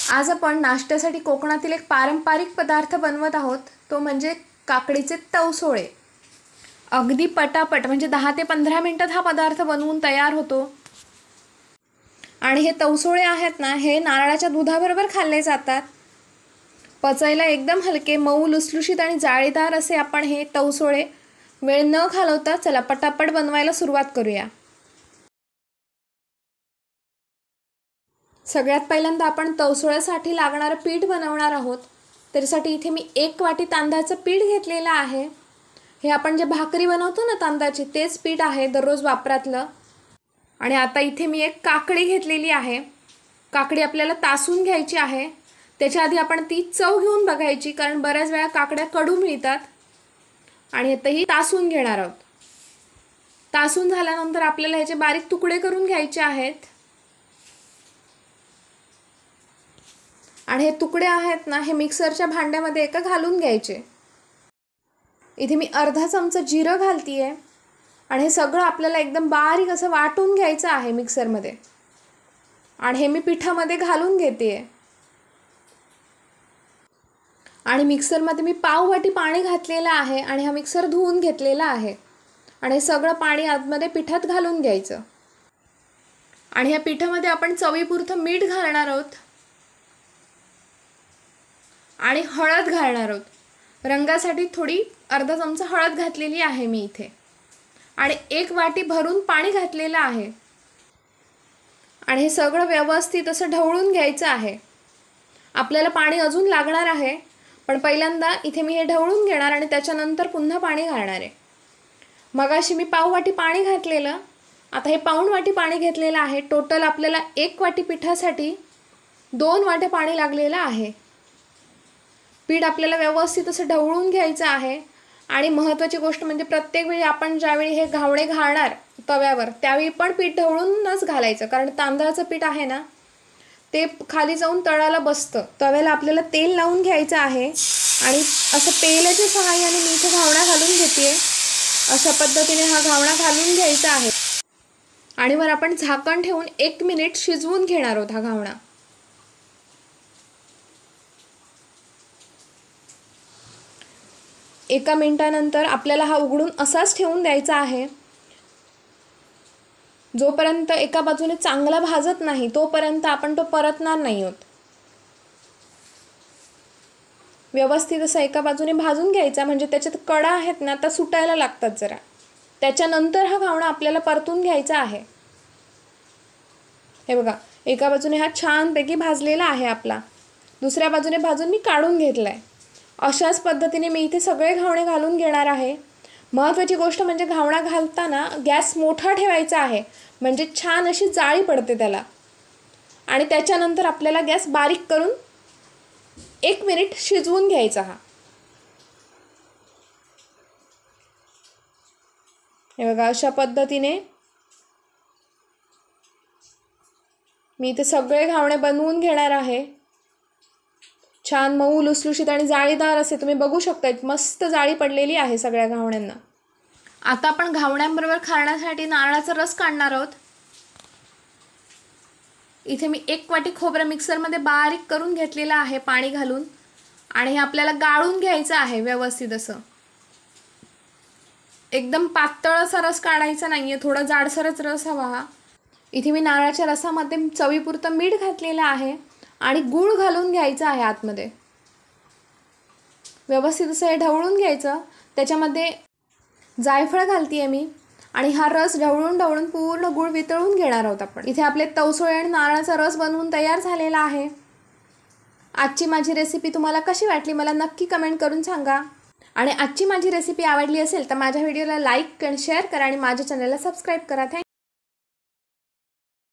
आज आपण नाश्त्यासाठी कोकणातील एक पारंपरिक पदार्थ बनवत आहोत, तो म्हणजे काकडीचे तवसोळे। अगदी पटापट म्हणजे 10 ते 15 मिनिटात हा पदार्थ बनवून तयार होतो। आणि हे तवसोळे आहेत ना, हे नारळाच्या दुधाबरोबर खाल्ले जातात। पचायला एकदम हलके, मऊ, लुसलुशीत आणि जाळीदार असे आपण हे तवसोळे वेळ न घालवता चला पटापट बनवायला सुरुवात करूया। सगळ्यात पहिल्यांदा आपण तवसोळ्यासाठी लागणारे पीठ बनवणार आहोत। त्यासाठी इथे मी 1 वाटी तांदळाचं पीठ घेतलेलं आहे। हे आपण जे भाकरी बनवतो ना तांदळाची, तेच पीठ आहे दररोज वापरातलं। आणि आता इथे मी एक काकडी घेतलेली आहे। काकडी आपल्याला तासून घ्यायची आहे। त्याच्या आधी आपण ती चव घेऊन बघायची, कारण बऱ्याच वेळा काकड्या कडू मिळतात। आणि आता ही तासून घेणार आहोत। तासून झाल्यानंतर आपल्याला ह्याचे बारीक तुकडे करून घ्यायचे आहेत। आणि हे तुकडे आहेत ना, हे मिक्सरच्या भांड्यामध्ये एका घालून घ्यायचे। इथे मी अर्धा चमचा जिरं घालतीये। आणि हे सगळं आपल्याला एकदम बारीक असं वाटून घ्यायचं आहे मिक्सरमध्ये। आणि हे मी पिठामध्ये घालून घेतेय। आणि मिक्सरमध्ये मी पाव वाटी पाणी घातलेलं आहे आणि हा मिक्सर धुवून घेतलेला आहे। आणि हे सगळं पाणी आतमध्ये पिठात घालून घ्यायचं। आणि या पिठामध्ये आपण चवीपुरतं मीठ घालणार आहोत आणि हळद घालणार आहोत। रंगासाठी थोडी अर्धा चमचा हळद घातलेली आहे मी इथे। आणि 1 वाटी भरून पाणी घातलेलं आहे। आणि हे सगळं व्यवस्थित असं ढवळून घ्यायचं आहे। आपल्याला पाणी अजून लागणार आहे, पण पहिल्यांदा इथे मी हे ढवळून घेणार आणि त्याच्यानंतर पुन्हा पाणी घालणार आहे। मगाशी मी पाव वाटी पाणी घातलेलं, आता हे पाऊण वाटी पाणी घेतलेलं आहे। टोटल आपल्याला 1 वाटी पिठासाठी 2 वाट्या पाणी लागलेलं आहे। पीठ आपल्याला व्यवस्थित असं ढवळून घ्यायचं आहे। आणि महत्त्वाची गोष्ट म्हणजे प्रत्येक वेळी आपण ज्यावेळी हे घावणे घालणार तव्यावर, त्यावेळी पण पीठ ढवळूनच घालायचं, कारण तांदळाचं पीठ आहे ना, ते खाली जाऊन तळाला बसतं। तव्याला आपल्याला तेल लावून घ्यायचं आहे आणि असं पेल्याच्या सहाय्याने मी इथे घावणा घालून घेते। अशा पद्धतीने हा घावणा घालून घ्यायचा आहे। आणि वर आपण झाकण ठेवून 1 मिनिट शिजवून घेणार आहोत हा घावणा। 1 मिनिटानंतर आपल्याला हा उघडून असाच ठेवून द्यायचा आहे। जोपर्यंत एका बाजूने चांगला भाजत नाही तोपर्यंत आपण तो परतणार नाही आहोत। व्यवस्थित असं एका बाजूने भाजून घ्यायचा, म्हणजे त्याच्यात कडा आहेत ना, त्या सुटायला लागतात जरा। त्याच्यानंतर हा घावणा आपल्याला परतून घ्यायचा आहे। हे बघा, एका बाजूने हा छानपैकी भाजलेला आहे आपला, दुसऱ्या बाजूने भाजून मी काढून घेतलाय। अशाच पद्धतीने मी इथे सगळे घावणे घालून घेणार आहे। महत्त्वाची गोष्ट म्हणजे घावणा घालताना गॅस मोठा ठेवायचा आहे, म्हणजे छान अशी जाळी पडते त्याला। आणि त्याच्यानंतर आपल्याला गॅस बारीक करून 1 मिनिट शिजवून घ्यायचा हा। हे बघा, अशा पद्धतीने मी इथे सगळे घावणे बनवून घेणार आहे। छान मऊ, लुसलुशीत आणि जाळीदार असे तुम्ही बघू शकता, मस्त जाळी पडलेली आहे सगळ्या घावण्यांना। आता आपण घावण्यांबरोबर खाण्यासाठी नारळाचा रस काढणार आहोत। इथे मी 1 वाटी खोबरं मिक्सरमध्ये बारीक करून घेतलेलं आहे पाणी घालून। आणि हे आपल्याला गाळून घ्यायचं आहे व्यवस्थित असं। एकदम पातळ असा रस काढायचा नाहीये, थोडा जाडसरच रस हवा हा। इथे मी नारळाच्या रसामध्ये चवीपुरतं मीठ घातलेलं आहे आणि गूळ घालून घ्यायचा आहे आतमध्ये। व्यवस्थित असं हे ढवळून घ्यायचं। त्याच्यामध्ये जायफळ घालतीये मी। आणि हा रस ढवळून पूर्ण गूळ वितळून घेणार आहोत आपण। इथे आपले तवसोळे आणि नारळाचा रस बनवून तयार झालेला आहे। आजची माझी रेसिपी तुम्हाला कशी वाटली मला नक्की कमेंट करून सांगा। आणि आजची माझी रेसिपी आवडली असेल तर माझ्या व्हिडिओला लाईक आणि शेअर करा आणि माझ्या चॅनलला सबस्क्राईब करा।